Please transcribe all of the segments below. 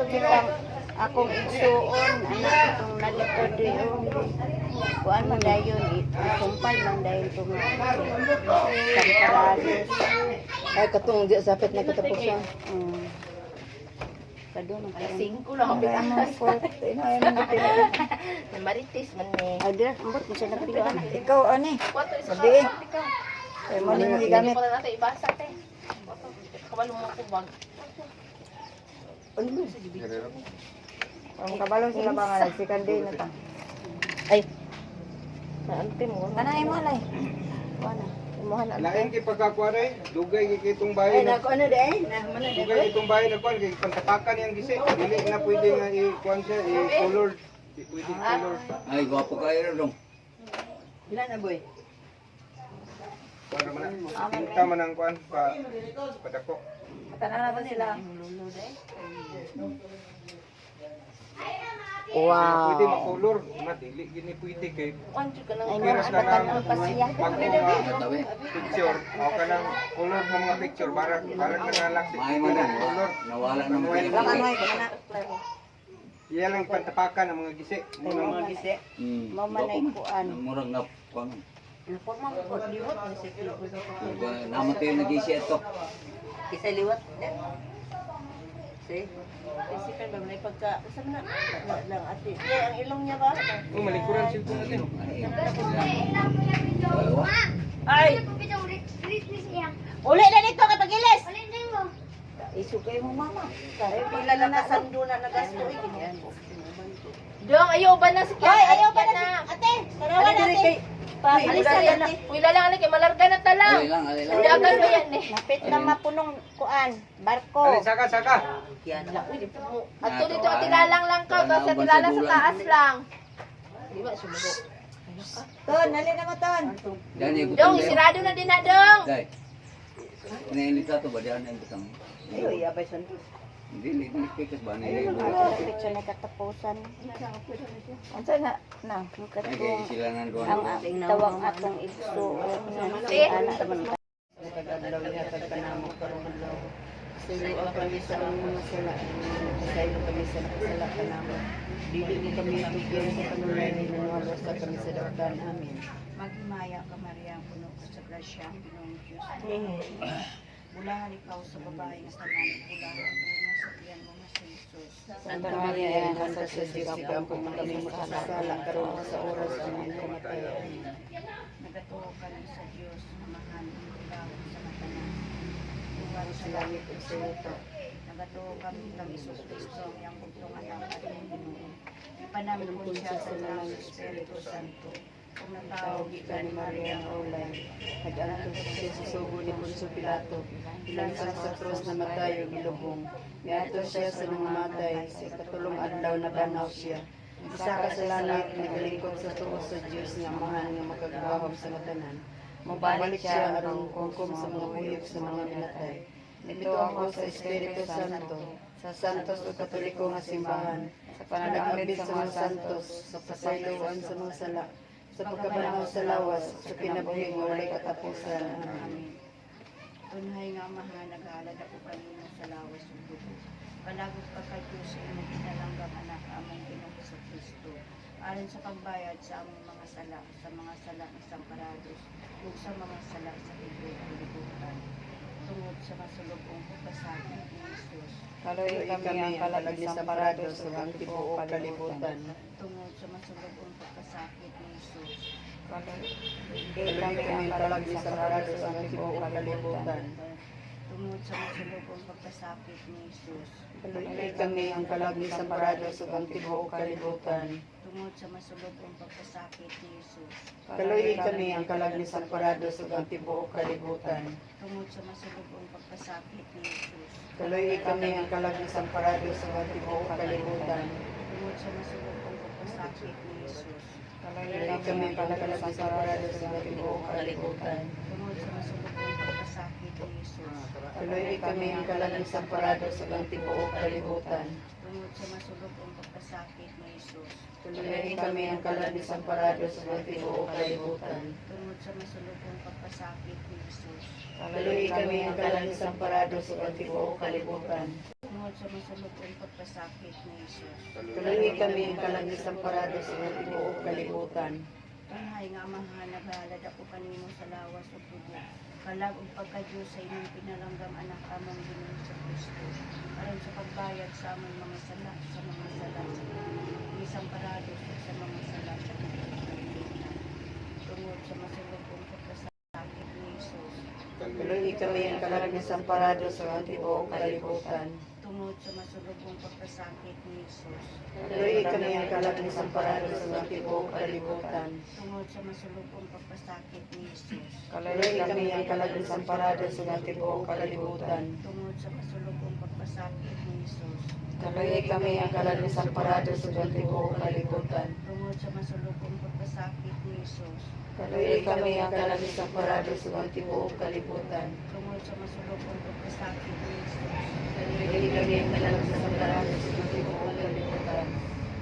kitang akong igsuon, anak itong nalikod yun. Kuan man dayon, isumpal man dayon itong samparados. Ay, katong di sapit na katapusan. Kadun ang Singko lang ang bigas. Marites man ni. Ay, dira, ambot mo siya napilaan. Ikaw, ani? Kwato isa Sabi. ka. Ay, mo nang Hindi gigamit. ko na natin ibasa te. Kwato, kabalo mo ko bag. Ano ba? Ang kabalo sila ba nga nagsikan din na ta. Ay. Naante mo. Kanay mo lay. Wala. Imuhan na. Lain kay pagkakuare, dugay kay itong Ay, bahay na nako ano day? Na man na dugay itong bahay na kuan kay pantapakan yang gisi. Dili na pwede nga i-kuan siya, i-color. Di pwede color. Ay, gwapo kayo dong. Ilan na boy? Kuan naman na. Kita man ang kuan pa padako. Tanan na ba sila? Pwede makolor, na dili gini pwede kay Kanjo ka nang. Ay, piras ka lang ang pasiya. Tabi. picture o kanang color ng mga picture barag na lang May man na. color. Nawala ng mga Baka ngay kana. Iya lang pantapakan ng mga gisi. Mga gisi. Mamanay kuan. Murag na kuan. Naporma mo ko liwat ni sa kilo. Namatay na gisi ito. Isa liwat. See? Kasi kan ba may pagka usa na lang ate. Kaya ang ilong niya ba? Oh, malikuran siya po natin. Ay. Uli na dito kay pagilis. Isukay mo mama. Kaya pilalakasan do na nagasto ganyan. Dong ayaw ba na si Kian? Ay, ayaw ba na. Ate, Tarawa natin. Alisan na. Wala lang kay malarga na tala. Alay lang, alay lang. Hindi agad ba yan eh. Napit na mapunong kuan, barko. Alin, saka. Ato dito atilalang lang ka kasi atilala sa taas lang. Di ba sumuko? Ton, nali na mo ton. Dani ko. Dong, sirado na din na dong. Dai. Inailita to ba diyan ang butang? Ay, abay san. Hindi pikas ba ni. Napit siya na katapusan. Unsa na? Na. Ay, sila nang doon. Ang tawag atong igsuon. Anak naman. Kadadlaw niya tag kanamo karon adlaw. Sila kami sa mga sala. Sila kami sa sala kanamo. Dili mo kami bigyan sa kanulan ni nanwalo sa kami sa dakdan amin. Maghimaya ka Maria, puno ka sa grasya, Pinoong Diyos. Bulahan ikaw sa babae nga tanan, bulahan mo nga sa tiyan mo nga sa Jesus. Santa Maria, Santa sa Diyos, ikaw mo kami makasala karon sa oras ng aming kamatayan. Nagatuo ka lang sa Diyos, namahan ang bulahan sa matanan. Tuwan sa Langit ug sa lupa. Nagatuo kami kang Isus Kristo, ang bugtong anak at ang Ginoo. Ipanamit ko siya sa ng Espiritu Santo. Kung natawag Tawag ka ni Maria ang ulay. Nag-anto siya sa sugo ni Poncio Pilato. Ilansang sa krus na matayo gilubong. Miato siya sa nangamatay. Sa katulong adlaw na banaw siya. Isa ka sa langit, nagalingkod sa tuos sa Diyos nga amahan nga makagahom sa matanan. Mabalik siya aron kungkum sa mga uyog sa mga minatay. Nito ako sa Espiritu Santo, sa santos o katoliko nga simbahan, sa pananamit sa mga santos, sa pasayloan sa mga sala, sa pagkabanaw sa lawas, sa kinabuhi nga walay katapusan. Amen. Tunhay nga amahan, nag-aalala ko kanina sa lawas ug dugo. Palagos ka kay Diyos sa imong kinalanggang anak, among Ginoong sa Kristo. Aron sa pagbayad sa among mga sala, sa mga sala ng Samparados, ug sa mga sala sa kalibutan. Tungod sa masulubong pagkasakit ni Jesus. Kaloy kami ang kalag ni Samparados sa ang tibuok kalibutan. Tungod sa masulubong pagkasakit ni Jesus. Kaloy kami ang kalag ni Samparados sa ang tibuok kalibutan. Tungod sa masulubong pagkasakit ni Jesus. Kaloy kami ang kalag ni Samparados sa ang tibuok kalibutan. Tungod sa masulubong pagkasakit ni Jesus. Kaloy kami ang kalag ni Samparados sa ang tibuok kalibutan. Tungod sa masulubong pagkasakit ni Jesus. Kaloy kami ang kalag ni Samparados sa ang tibuok kalibutan. Tungod sa masulubong pagkasakit pagpasakit ni Jesus. Kaluoy kami ang kalaglag sa parado sa mga tibuok kalibutan. Tungod sa masulubong pagpasakit ni Jesus. Kaluoy kami ang kalaglag sa parado sa mga tibuok kalibutan. Tungod sa masulubong pagpasakit ni Jesus. Kaluoy kami ang kalaglag sa parado sa mga tibuok kalibutan. Tungod sa masulubong pagpasakit ni Jesus. Kaluoy kami ang kalaglag sa parado sa mga tibuok kalibutan. Tungod sa masulubong pagpasakit ni Jesus. Kaluoy kami ang kalaglag sa parado sa mga tibuok kalibutan. Tunay nga amahan, naghalad ako kanimo sa lawas ug dugo. Kalag ug pagka-Diyos sa inyong pinalanggam anak among Ginoong sa Kristo. Aron sa pagbayad sa among mga sala, sa mga sala sa isang parado sa mga sala sa kalibutan. Tungod sa masulubong pagpasakit ni Jesus. Kaluoy kami ang kalaglag sa parado sa mga tibuok kalibutan. Tungod sa masulubong pagpasakit ni Jesus. Kaluoy kami ang kalaglag sa parado sa mga tibuok kalibutan. Tungod sa masulubong pagpasakit ni Jesus. Kaluoy kami ang kalaglag sa parado sa mga tibuok kalibutan. Tungod sa masulubong pagpasakit ni Jesus. Kaluoy kami ang kalaglag sa parado sa mga tibuok kalibutan. Tungod sa masulubong pagpasakit ni Jesus. Kaluoy kami ang kalaglag sa parado sa mga tibuok kalibutan. Tungod sa masulubong pagpasakit ni Jesus. Kaluoy kami ang kalaglag sa parado sa mga tibuok kalibutan.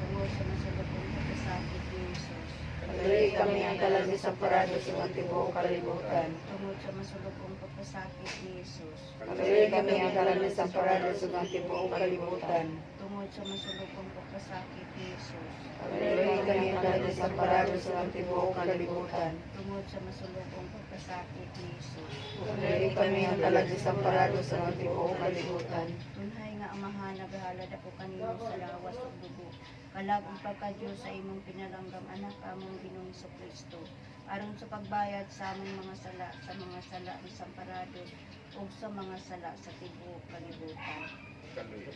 Tungod sa masulubong pagpasakit ni Jesus. Kaluoy kami ang kalaglag sa parado sa mga tibuok kalibutan. Tungod sa masulubong pagpasakit ni Jesus. Kaluoy kami ang kalaglag sa parado sa mga tibuok kalibutan. Tungod sa masulubong pagpasakit ni Jesus. Kaluoy kami ang kalaglag sa parado sa mga tibuok kalibutan. Tungod sa masulubong pagpasakit ni Jesus. Kaluoy kami ang kalaglag sa parado sa mga tibuok kalibutan. Tunhay nga amahan, naghalad ako kanimo sa lawas ug dugo. Kalag ang pagka-Diyos sa imong pinalanggam anak among Ginoong Kristo. Aron sa pagbayad sa among mga sala, sa mga sala ni Samparado ug sa mga sala sa tibuok kalibutan.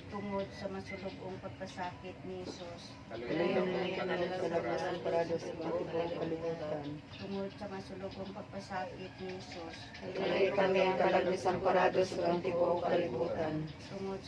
Tungod sa masulubong pagpasakit ni Jesus. Kaluoy kami ang kalaglag sa parado sa mga tibuok kalibutan. Tungod sa masulubong pagpasakit ni Jesus. Kaluoy kami ang kalaglag sa parado sa mga tibuok kalibutan. Tungod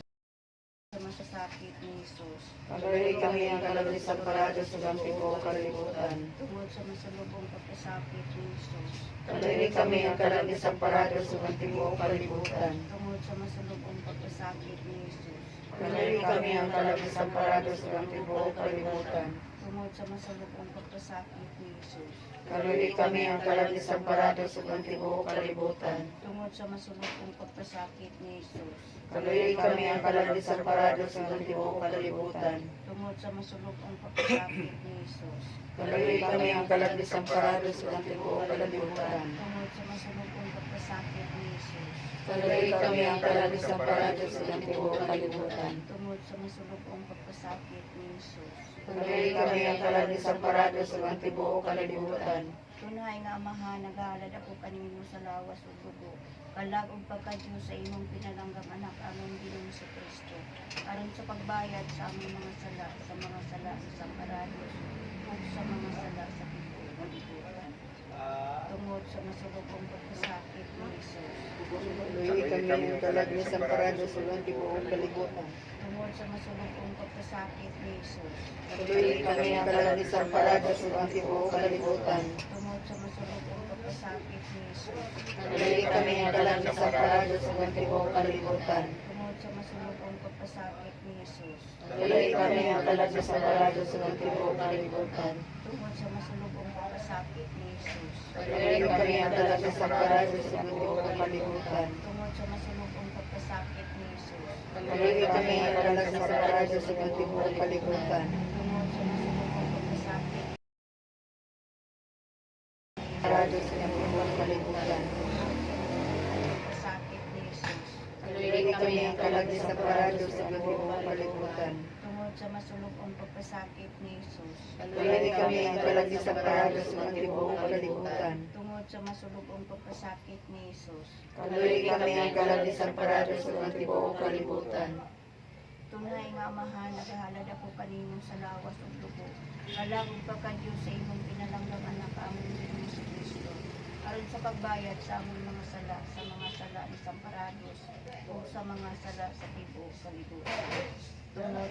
sa masasakit ni Jesus. Kaluoy kami ang kalaglag sa parado sa mga tibuok kalibutan. Tungod sa masulubong pagpasakit ni Jesus. Kaluoy kami ang kalaglag sa parado sa mga tibuok kalibutan. Tungod sa masulubong pagpasakit ni Jesus. Kaluoy kami ang kalaglag sa parado sa mga tibuok kalibutan. Tungod sa masulubong pagpasakit ni Jesus. Kaluoy kami ang kalaglag sa parado sa mga tibuok kalibutan. Tungod sa masulubong pagpasakit ni Jesus. Kaluoy kami ang kalaglag sa parado sa mga tibuok kalibutan. Tungod sa masulubong pagpasakit ni Jesus. Kaluoy kami ang kalaglag sa parado sa mga tibuok kalibutan. Tungod sa masulubong pagpasakit ni Jesus. Kaluoy kami ang kalaglag sa parado sa mga tibuok kalibutan. Tungod sa masulubong pagpasakit ni Jesus. Kaluoy kami ang kalaglag sa parado sa mga tibuok kalibutan. Tunay nga amahan, naghalad ako kanimo sa lawas ug dugo. Kalag ug pagka-Diyos sa imong pinalanggam anak among Ginoong sa Kristo. Aron sa pagbayad sa among mga sala, sa mga sala sa parados ug sa mga sala sa tibuok kalibutan. Tungod sa masulubong pagpasakit ni Jesus. Kaluoy kami ang kalaglag sa parado sa mga tibuok kalibutan. Tungod sa masulubong pagpasakit ni Jesus. Kaluoy kami ang kalaglag sa parado sa mga tibuok kalibutan. Tungod sa masulubong pagpasakit ni Jesus. Kaluoy kami ang kalaglag sa parado sa mga tibuok kalibutan. Tungod sa masulubong pagpasakit ni Jesus. Kaluoy kami ang kalaglag sa parado sa mga tibuok kalibutan. Tungod sa masulubong pagpasakit ni Jesus. Kaluoy kami ang kalaglag sa parado sa mga tibuok kalibutan. Tungod sa masulubong pagpasakit ni Jesus. Kaluoy kami ang kalaglag sa parado sa mga tibuok kalibutan. Tungod sa masulubong pagpasakit Parado sa mga tibuok kalibutan. pagpasakit ni Jesus. Kaluoy kami ang kalaglag sa parado sa mga tibuok kalibutan. Tungod sa masulubong pagpasakit ni Jesus. Kaluoy kami ang kalaglag sa parado sa mga tibuok kalibutan. Tungod sa masulubong pagpasakit ni Jesus. Kaluoy kami ang kalaglag sa parado sa mga tibuok kalibutan. Tunay nga amahan, naghalad ako kanimo sa lawas ug dugo. Kalag ug pagka-Diyos sa imong pinalanggam anak among Ginoong sa Kristo. Aron sa pagbayad sa among mga sala, sa mga sala ni Samparados, o sa mga sala sa tibuok kalibutan. Tungod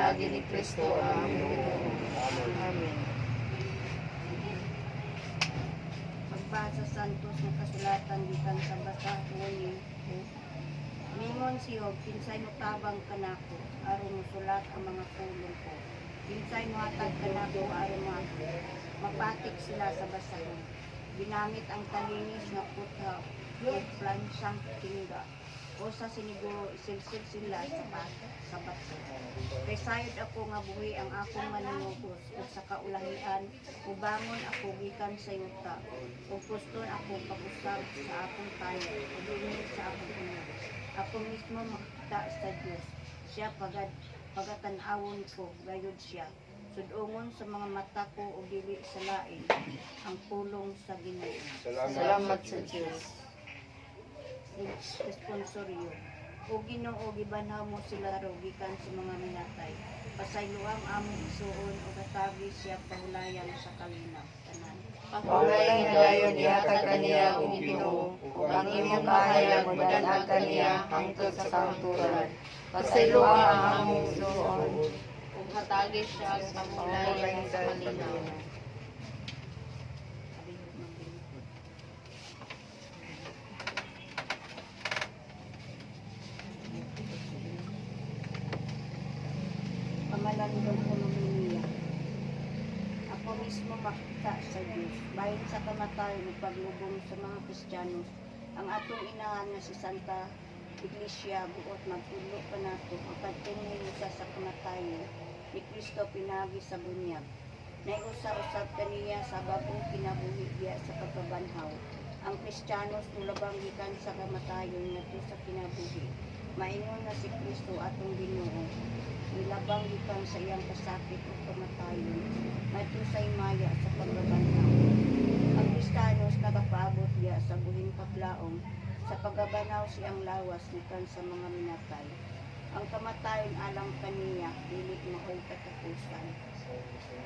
pinagi ni Kristo ang aming Ginoo. Amen. Magbasa santos nga kasulatan gikan sa basahon ni Mingon siyo, kinsay mo tabang kanako, aron musulat ang mga pulong ko. Kinsay muhatag kanako aron mapatik sila sa basahon. Ginamit ang talinis nga putha ug plansyang tingga. O sa siniguro isilsil sila sa bato. Kay sayod ako nga buhi ang akong manunugos ug sa kaulahian ubangon ako gikan sa yuta ug puston ako pakusab sa akong tayo ug dinhi sa akong unod. Ako mismo makita sa Dios. Siya pagatan-awon ko gayud siya. Sudungon sa mga mata ko ug dili sa lain ang pulong sa Ginoo. Salamat sa Diyos. Responsoryo. O Ginoo gibanhaw mo sila ro gikan sa mga minatay. Pasayloang among isuon o katabi siya pahulayan sa kalinaw. Tanan. Pahulayan dayon ihatag kaniya ang Ginoo, ug ang imong kahayag madanag kaniya hangtod sa kahaturan. Pasayloan ang among suon, Ug hatagi siya sa pahulayan sa kalinaw. Pamalandong konomiya. Ako mismo makita sa Diyos. Bahin sa kamatayon ug paglubong sa mga Kristiyanos, ang atong inahan nga si Santa Iglesia buot magtulo pa nato ang pagtingin sa kamatayon ni Kristo pinagi sa bunyag. Naiusab-usab kaniya sa bagong kinabuhi diya sa pagkabanhaw. Ang Kristiyanos tulabang gikan sa kamatayon ngadto sa kinabuhi. Maingon na si Kristo atong Ginoo. Nilabang gikan sa iyang kasakit ug kamatayon ngadto sa himaya sa pagkabanhaw. Ang Kristiyanos nagapaabot diya sa buhing paglaom sa paggabanaw siyang lawas gikan sa mga minatay. Ang kamatayon alang kaniya dili maoy katapusan.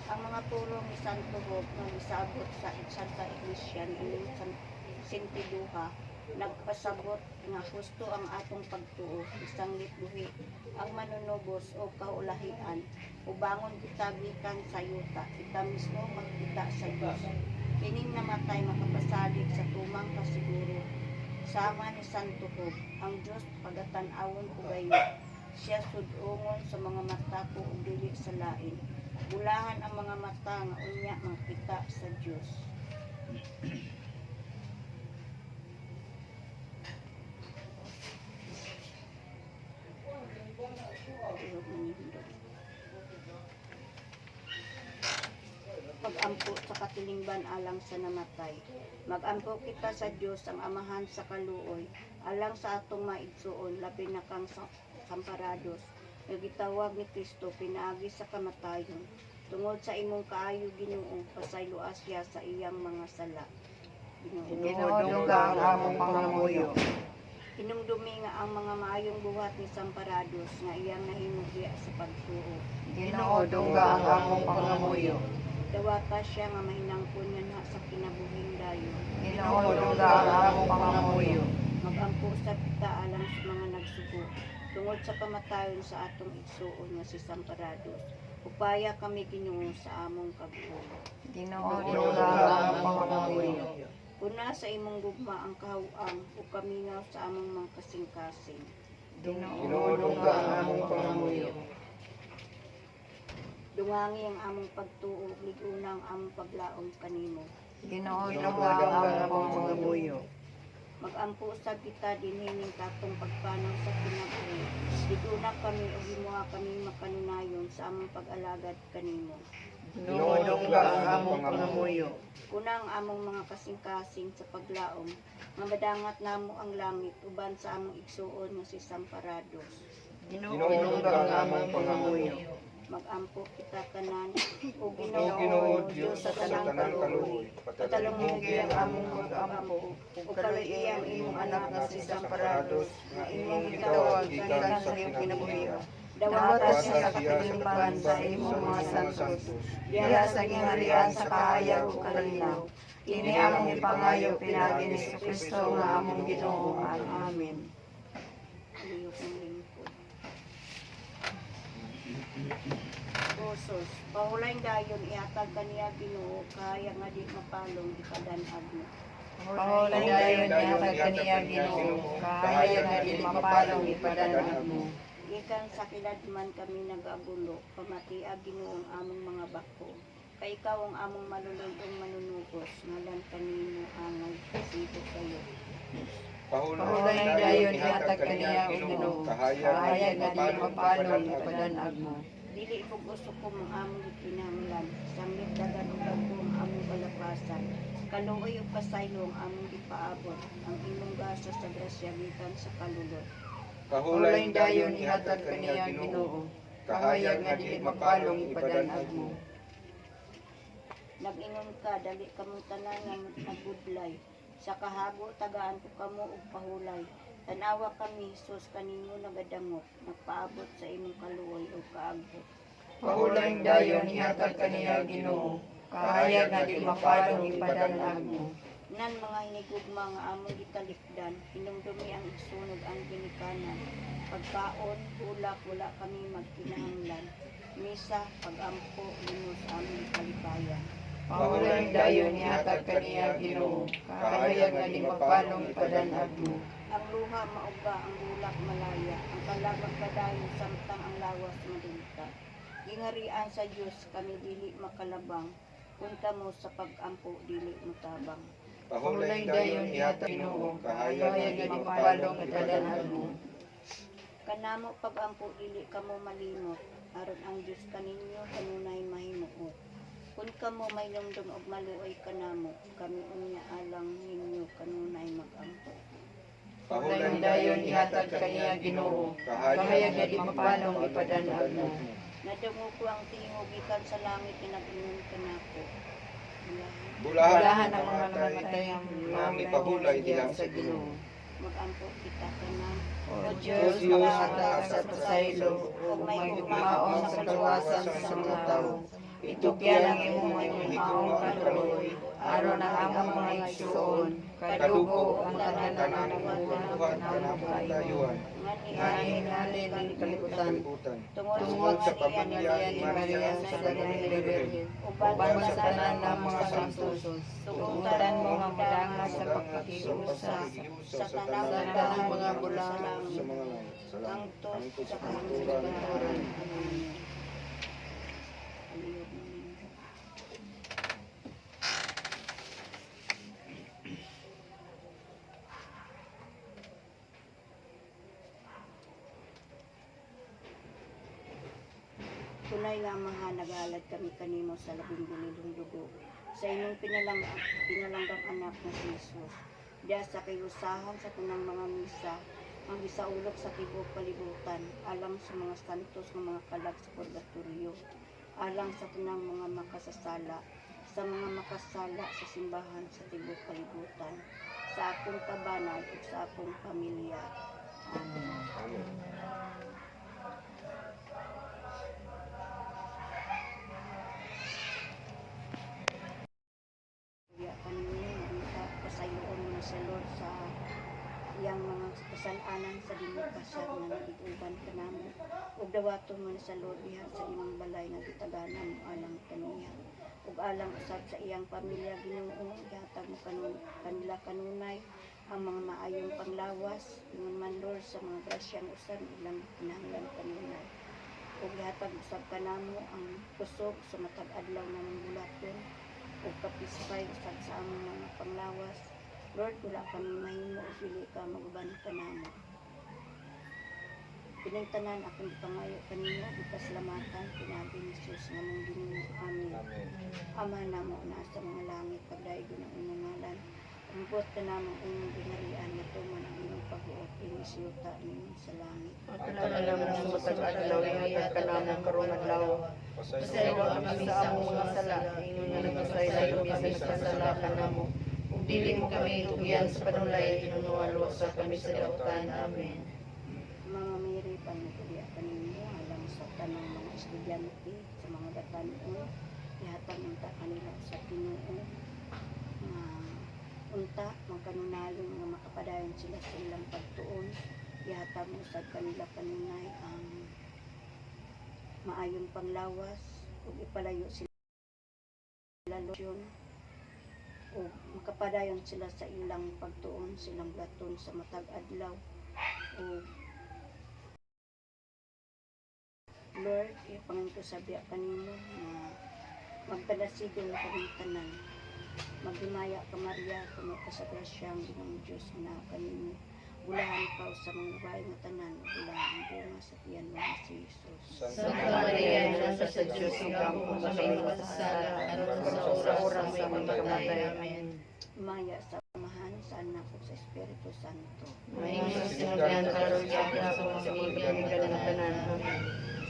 Ang mga pulong ni Santo Bob nga isabot sa Santa Iglesia ni Sintiduha nagpasabot nga husto ang atong pagtuo isang litbuhi ang manunubos o kaulahian ubangon kita gikan sa yuta kita mismo magkita sa Dios kining namatay makapasalig sa tumang kasiguro sama ni Santo Bob ang Dios pagatan-awon ko gayo siya sudungon sa mga mata ko ug dili sa lain bulahan ang mga mata nga unya makita sa Dios. Pag-ampo sa katilingban alang sa namatay. Mag-ampo kita sa Dios ang Amahan sa kaluoy alang sa atong maigsuon labi na kang samparados nga gitawag ni Kristo pinaagi sa kamatayon tungod sa imong kaayo Ginoo pasayloa siya sa iyang mga sala. Ginoo duga ang among pangamuyo. Hinumdumi nga ang mga maayong buhat ni Samparados nga iyang nahimugya sa pagtuo. Ginoo duga ang among pangamuyo. Dawata siya nga mahinangkon nga sa kinabuhing dayon. Ginoo duga ang among pangamuyo. Mag-ampo sa kita alang sa mga nagsugo. Tungod sa kamatayon sa atong igsuon nga si Samparados. Upaya kami Ginoo sa among kagtuo. Ginoo duga ang among pangamuyo. Una sa imong gugma ang kahuang o kaminaw sa among mga kasing-kasing. Ginoo duga ang among pangamuyo. Dungangi ang among pagtuo, liguna ang among paglaom kanimo. Ginoo duga ang among pangamuyo. Mag-ampo sa kita dinhining katong pagpanaw sa kinabuhi. Liguna kami o gimuha kami makanunayon sa among pag-alagad kanimo. Ginoo duga ang among pangamuyo. Kunang among mga kasing-kasing sa paglaom, nga madangat namo ang langit uban sa among igsuon nga si Samparados. Ginoo duga ang among pangamuyo. Mag-ampo kita tanan o O Ginoo Ginoo Dios sa tanang kaluoy. Patalong ang among mag-ampo o kaluiyan imong anak nga si Samparados nga imong gitawag gikan sa iyong kinabuhi. Dawata siya sa katilingban sa imong mga santos. Diya sa gingharian sa kahayag ug kalinaw. Kini among ipangayo pinagi ni Kristo nga among Ginoo. Amen. Osos, pahulay dayon ihatag kaniya Ginoo kaya nga di mapalong ikadanag mo. Pahulay dayon ihatag kaniya Ginoo, kahayag nga di mapalong ipadanag mo. Gikan sa kiladman kami nagagulo, pamatia Ginoong among mga bako. Kay ikaw ang among maluluyong manunugos, ngalan kanino angay sibo kayo. Pahulay dayon ihatag kaniya o Ginoo. Kahayag nga di mapalong ipadanag mo. Dili ko gusto ko ang among kinahanglan, sanglit dagan ug dagko ang among kalapasan. Kaluoy ug pasaylo ang among gipaabot, ang imong gasos sa grasya gikan sa kalulot. Pahulay dayon ihatag kaniya Ginoo. Kahayag nga di mapalong ipadanag mo. Nag-ingon ka, dali kamong tanan nga nagudlay. Sa kahabo, tagaan ko kamo og pahulay. Tanawa kami, Sus, kanino nagadangot, nagpaabot sa imong kaluoy o kaabot. Pahulay dayon ihatag kaniya Ginoo. Kahayag nga di mapalong ipadanag mo. Nan mga hinigugma nga among gitalikdan, hinumdumi ang igsunog ang ginikanan. Pagkaon, ulak, wala kami magkinahanglan. Misa, pagampo, limos aming kalipayan. Pahulay dayon ihatag kaniya Ginoo. Kahayag nga di mapalong ipadanag mo. Ang luha mauga, ang bulak malaya, ang kalabag kadayon samtang ang lawas madulta. Gingarian sa Dios kami dili makalabang, punta mo sa pag-ampo dili mutabang. Pahulay dayon ihatag Ginoo. Kahayag nga di mapalong ipadanag mo. Kanamo pag-ampo dili kamo malimot, aron ang Dios kaninyo kanunay mahimuot. Kung kamo may lumdum og maluoy kanamo, kami unya alang ninyo kanunay mag-ampo. Pahulay dayon ihatag kaniya Ginoo. Kahayag nga di mapalong ipadanag mo. Nadungo ko ang tingog gikan sa langit nga nag-ingon kanako. Bulahan ang mga namatay ang Mami pahulay diha sa Ginoo. Mag-ampo kita kanan. O Diyos, makatag sa pasaylo, ug may gugmaon sa kaluwasan sa mga tao. Itukyan ang imong maong kaluoy, aron ang among mga igsuon, kadugo ang tanan ng buhat kanang kayuhan. Nganinalin ang kalibutan, tungod sa pamilya ni Maria sa Sangguniang Birhen, uban sa tanan ng mga santos, tugutan mo ang mudangas sa pagpakiusa, sa tanan ng mga bulang, sa mga hangtod sa kanturan. kahangturan. Tunay nga Amahan, nag-aalad kami kanimo sa labing bulilong dugo. Sa inyong pinalanggang anak na si Jesus. Diya sa kilusahan sa tunang mga misa, ang gisaulok sa tibok kalibutan, alang sa mga santos ng mga kalag sa purgatorio, alang sa tunang mga makasasala, sa mga makasala sa simbahan sa tibok kalibutan, sa akong tabanay ug sa akong pamilya. Amen. Pasayoon mo na sa Lord sa iyang mga kasalanan sa dinipasar na nagiguban ka namin. Ug dawaton mo na sa Lord diha sa imong balay nga gitaganan mo alang kaniya. Ug alang usab sa iyang pamilya Ginoo, gihatag mo kanila kanunay ang mga maayong panglawas, ingon man Lord sa mga grasyang usab ilang kinahanglan kanunay. Ug gihatag usab kanamo ang kusog sa matag adlaw naming bulaton o kapispay usab sa among mga panglawas. Lord, wala kami mahimo o pili ka maguban ka namo. Pinagtanan akong pangayo kanino, ipaslamatan, pinabi ni Jesus nga mong Ginoo. Amen. Ama namo na sa mga langit, pagdaigo ng imong ngalan. Ambot ka namang imong ginarian na tuman ang imong pag-uot, inisiyuta ninyo sa langit. At alam mo sa matag adlaw, ihatag ka namang karong adlaw. Pasaylo kami sa among mga sala, ingon nga nagpasaylo kami sa sala ka namo. Ug dili mo kami tugyan sa panulay, inunualo sa kami sa dautan. Amen. Mga Mary, panagkuliya kanino, alam sa tanang mga estudyante, sa mga batanon, ihatag unta kanila sa Ginoo. Unta, magkanunalong nga makapadayon sila sa ilang pagtuon, ihatag mo sa kanila kanunay ang maayong panglawas, ug ipalayo sila losyon, ug makapadayon sila sa ilang pagtuon, silang blaton sa matag adlaw, ug Lord, ipangin ko sa biya kanimo na magpadasigil na kami tanan. Magdimaya ka Maria, kuno ka sa grasyang Ginong Diyos na kanimo. Bulahan ka sa mga bahay nga tanan, bulahan ang bunga sa tiyan mo nga si Jesus. Santa Maria, Nasa sa Diyos, ang kampo sa mga kasala, aron sa oras sa mga kamatay. Amen. Maya sa amahan sa anak ko sa Espiritu Santo. Maingos sinugyan karon sa sa mga ibig ka ng tanan.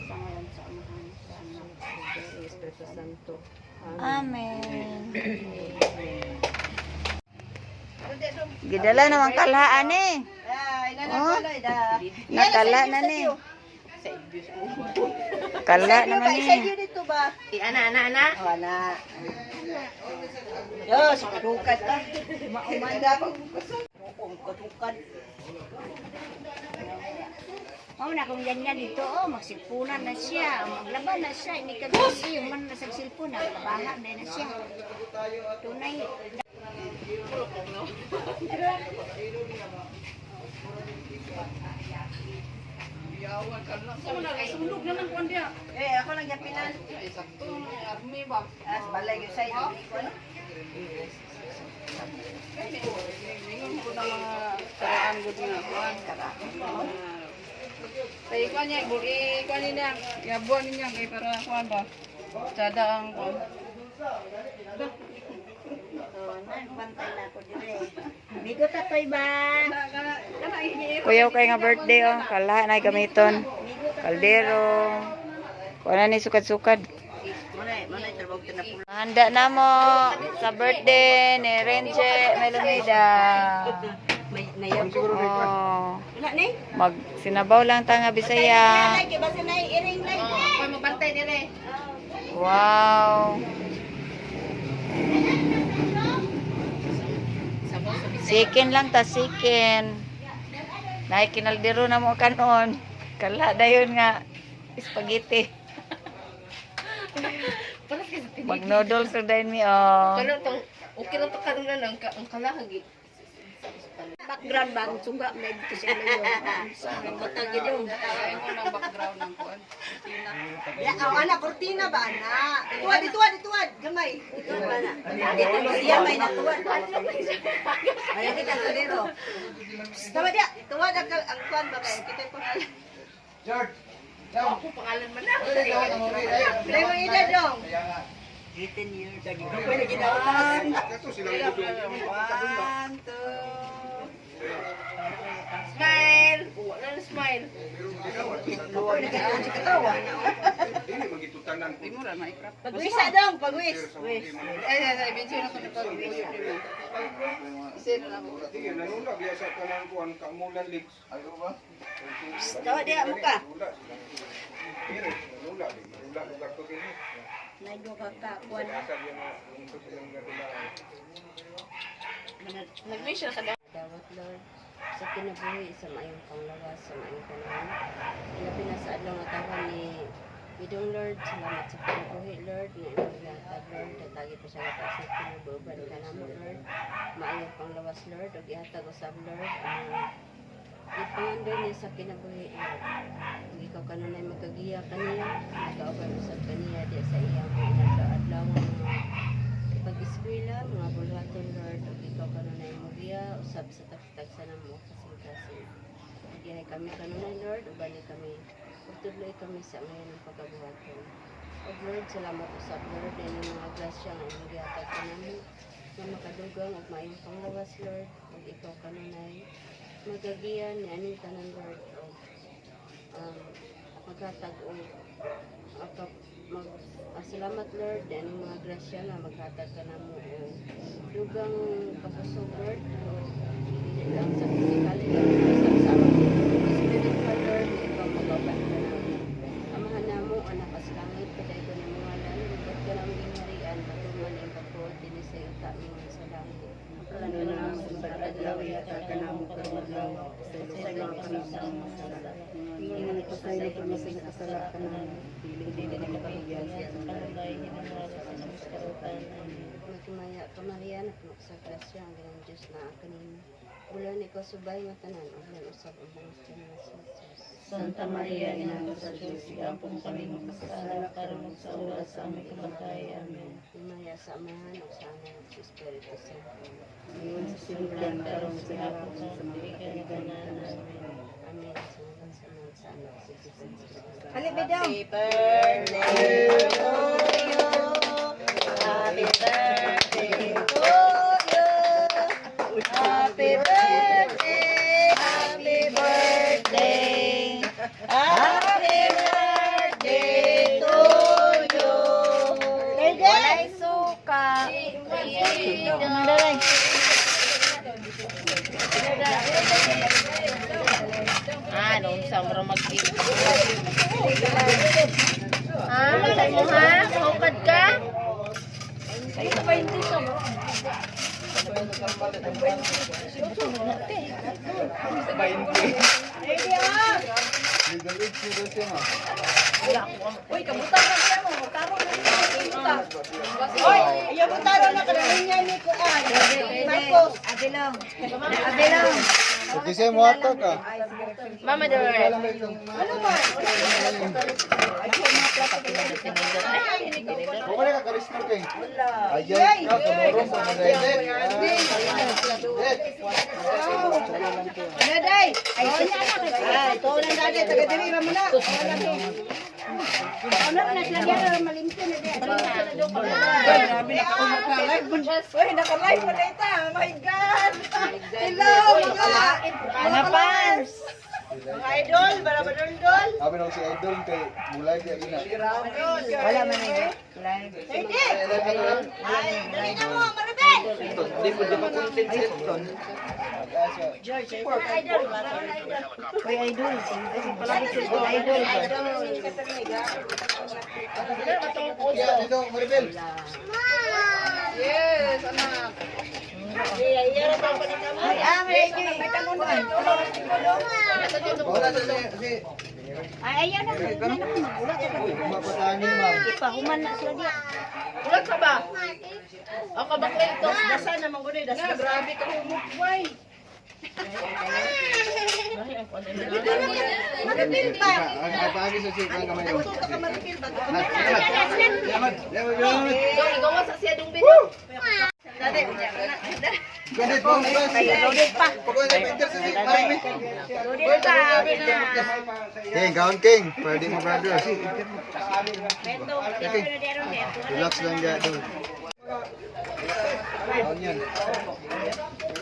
Sa ngalan sa amahan sa anak ko sa Espiritu Santo. Amen. Gidala naman kalhaan eh. Oh, nakala na ni. Kala naman ni. Dito ba? Ana. Wala. Yo, sa kadukat ka. Umanda pa. Kadukat. Oh, na kung ganyan dito, oh, magsilpunan na siya, maglaban na siya, hindi ka busy, yung man nasa silpun, naglabahan na siya. Tunay. Ako lang yapinan. Balay yung sa'yo. Kaya ikuan niya, ikuan niya, yabuan niya, kaya para kuan ba? Sada ang kuan. Pantay na ako dire. Bigo tatoy ba? Kuyaw kay nga birthday oh. Kala na gamiton. Kaldero. Kuha ni sukad-sukad. Manay trabaho na pula. Handa na mo sa birthday ni Renche Melomida. Oh, Wala ni? mag sinabaw lang ta nga Bisaya. Like ba sa nay iring like. Koy magbantay dire. Wow. Sikin lang ta sikin. Nay kinaldero na mo kanon. Kala dayon nga spaghetti. Mag noodles or dayon mi oh. Kano tong okay lang to karon na ang kalahagi. Background ba ang suga may dito sa iyo. Matag yun. Kaya mo ng background ng kuan. Ya, ana kortina ba ana? Tuwad, gamay. Tuwad ba na? Dito siya may natuwad. Ay kita sa dito. Tama dia, tuwad ang kuan ba kay kita pangalan. George! Ako pangalan man na. Play mo ida dong. 18 years ago. Pwede ginawan. Ito silang gudong. Smile. Wala na smile. Dili magitutanan ko. Mura na ikrap. Pagwis dong, pagwis. Ay, medyo na ko na pag Isin na ako. Sige, nanula biasa ka ng kuan kamulan lips. Ayo ba? Tawa dia muka. Pero nanula lugar ko din. Naido ka kuan. Asa dia na untuk silang gadulaan. Nag-wish na kada. Dawat Lord, sa kinabuhi, sa maayong panglawas, sa maayong panahon. Ilabi na sa adlaw nga tawhan ni Bidong Lord, salamat sa kinabuhi Lord, nga imong gihatag Lord, tatagi pa siya nga taas ng kinabuban ka namo Lord, maayong panglawas Lord, o gihatag usab Lord, ang ipangandoy niya sa kinabuhi Lord. Kung ikaw kanunay magagiya kaniya, nagkauban usab kaniya di sa iyang adlaw nga pag-eskwela, mga bulhaton Lord, o ikaw kanunay magiya, usab sa tagsa na mo kasing-kasing. Dihay kami kanunay Lord, ubali kami, pagtuloy kami sa ngayon ng pagkabuhaton. O Lord, salamat usab Lord, din yung mga grasya nga imong gihatag kanamo, nga makadugang ug maayong panglawas Lord, ug ikaw kanunay magagiyan ni aning tanan Lord, o maghatag o salamat Lord, din yung mga grasya nga maghatag kanamo o dugang kapusog Lord, o hindi lang sa physical lang sa spiritual Lord, ikaw magaban ka namin. Amahan namo, anak as langit, paday ko ng mga lan, lugat ka ng gingharian, patuman ang pagkuot, din sa ita mo sa langit. Ang na sa adlaw, yata ka namo kamadlaw, sa mga panasang masalat. Ingan ipasaylo ko na sa nakasala ka namin, hindi na makabigyan sa kalagay, hindi na mga karutan. Magkimaya ka Maria, nakmak sa grasya, ang ganang Diyos na kanina. Bulan ikaw subay nga tanan, ang usab ang mga sa Jesus. Santa Maria, Ina ng Diyos, sigampong kami magkasala, karunong sa oras sa aming kamatay. Amen. Himaya sa amahan o sa anak at sa Espiritu Santo. Ngayon sa sinulan, karong sa hapon sa mga Bigyan ni Tanan. Amen. Amen. Sa mga sa anak sa Espiritu Santo. Happy birthday to you. Happy birthday to you. Happy birthday. Happy birthday. Happy birthday to you. Walay suka. Mandaray. Ano, sa mara mag-give. Sa mo ha? Hukad ka? Sa'yo ba hindi ka mo? Legal age po daw siya, ma. Uy, kamutan na siya mo. Magkaroon na siya. Uy, ayaw mo taro na kanaling niya ni Kuan. Marcos. Abilong. Abilong. Pati siya mo ato ka. Mama Dor. Ano ba? Okay ka, karisma king. Ayay ka, kamurong pa mga Ano, day? Ay, ito na dali. Taga-dili mo na. Ano na sila diyan? Malimtin na diyan. Grabe na ako naka-live. Uy, naka-live mo na ita. Oh my God. Hello, mga fans. Mga idol, barabadol-dol. Sabi na ko si Idol kay mulay dia gina. Wala man na live. Hindi. Ay, dali na mo, Maribel. Hindi po di makontent si Idol. Uy, idol. Kasi palagi sila idol. Yeah, dito Maribel. Yes, anak. Ay, may tanong na. Wala sa si Ay, ayaw na. Magulat ka. mapatani ma'am. Ipahuman na sila diya. Ulat ka ba? Ako ba ito? Dasa naman ko na. Dasa. Grabe ka humok. Why? Maripil pa. Ang pagi sa sik ang kamay. Tuto ka maripil ba? Gawa sa siya dung video. Ganit mo ba? Loaded pa. Pagod na picture sa sik Maribel. Loaded pa. King, count king. Pwede mo brother. Relax lang dyan doon. Count yan.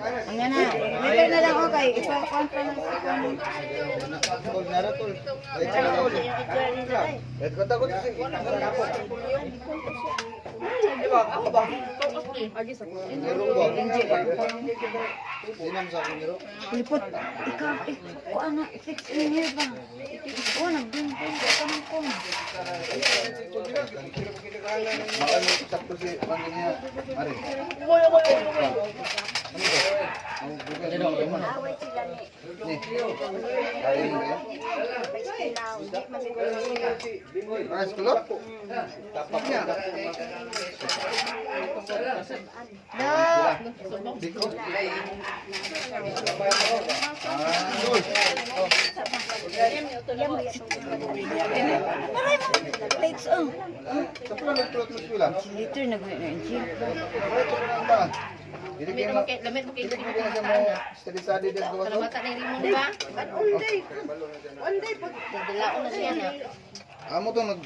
Ang yan na. Repair na lang ako kay. Ipa-count pa lang sa kanya. Tol, naratol. Ay, tol. Ito ko takot si Nero ba? Sinam sa akin, Nero. Lipot. Ikaw. Kuha na. Fix in here ba? Kuha na. Bing-bing. Kuha na ko. Makan mo sakto si pangin niya. Ari. Ang bukan mo naman. Ni. Ari mo yan. Ah, sekolah? Tapak niya. Diko. Plates oh. Kapag nagpulot mo sila. Liter na gawin na yun. Hindi kayo mo. Lamit mo Hindi kayo. kayo siya mo study din gawa to. Mata na rimon ba? One day po. Dadalaon na siya na. Amo to nag.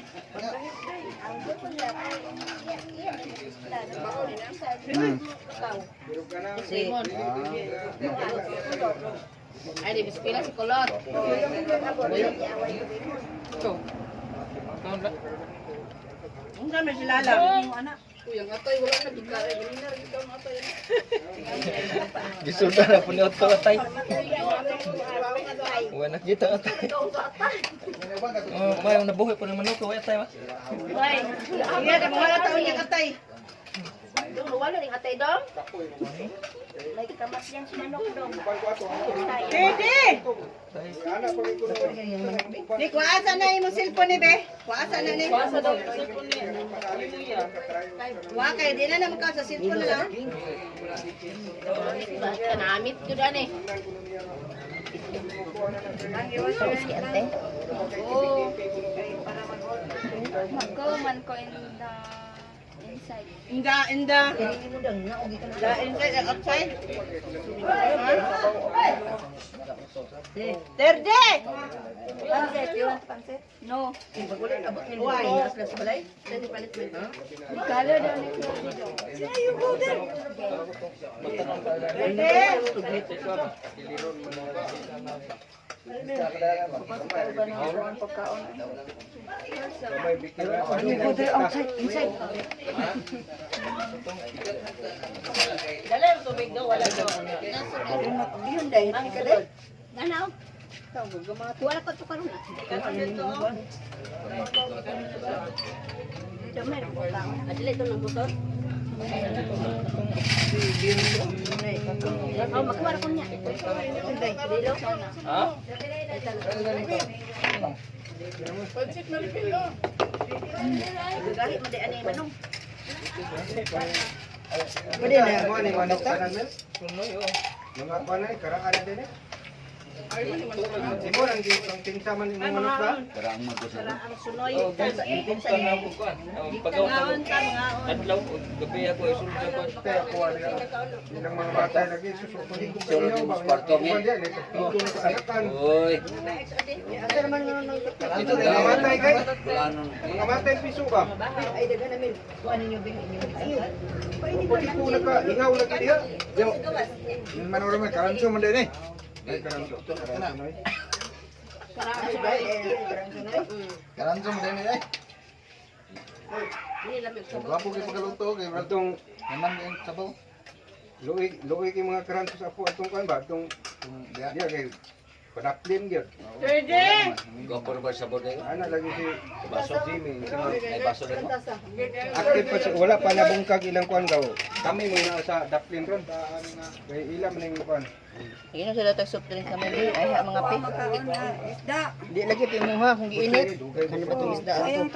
Rimon. Ah. Ay, di bispila si Kulot. Ang dami sila lang. Anak. Gisuda na po ni Otto atay. Wala kita atay. Oh, may nabuhay po ng manok ko atay ba? Ay, Sige, mga taon niya katay. yung wala ning atay dong. Like kamas yan si manok dong. Pwede! Ni kuasa na imong cellphone ni be. Kuasa na ni. Basa daw yung cellphone niya. Wa kay di na naman ka sa cellphone na lang. Kanamit yun ani. Si ate. Oo. Mag-go man ko in the inside. Pansit, you want pansit? No. Color daw ni Chloe. Adili ito ng motor. Oh, magkuwara ko niya. Dilo. Ha? Pwede na mo ni manok tanan men. Mga panay karaan din eh. Ibo ang tingsaman ng manok ba? Karang magkusara. Oh, pinsan na ako kuan. Pagaw adlaw gabi ako isulod ko. Kaya ko ang mga bata lagi susuko ni ko Sulod yung spartong eh. Uy. Ito Mga matay kay. Wala nung. Mga matay piso ba? Pwede ko naka ingaw lagi diha. Yo. Manoro man karanso man din eh. Ay karanso. Karanso man din eh. Gwapo kay pagaluto kay atong naman yung sabaw. Luoy kay mga karanso sa apo atong kan ba atong dia kay padaplin gyud. Gopor ba sa bodega? Ana lagi si Baso. Jimmy. May baso din mo. Active pa siya. Wala pa nabungkag ilang kuan daw. Kami muna sa daplin ron. Kay ilang man yung kuan. Ino sila tag soft drink kami ay mga pi. Di lagi timuha kung giinit. Ano ba tong isda? Ayong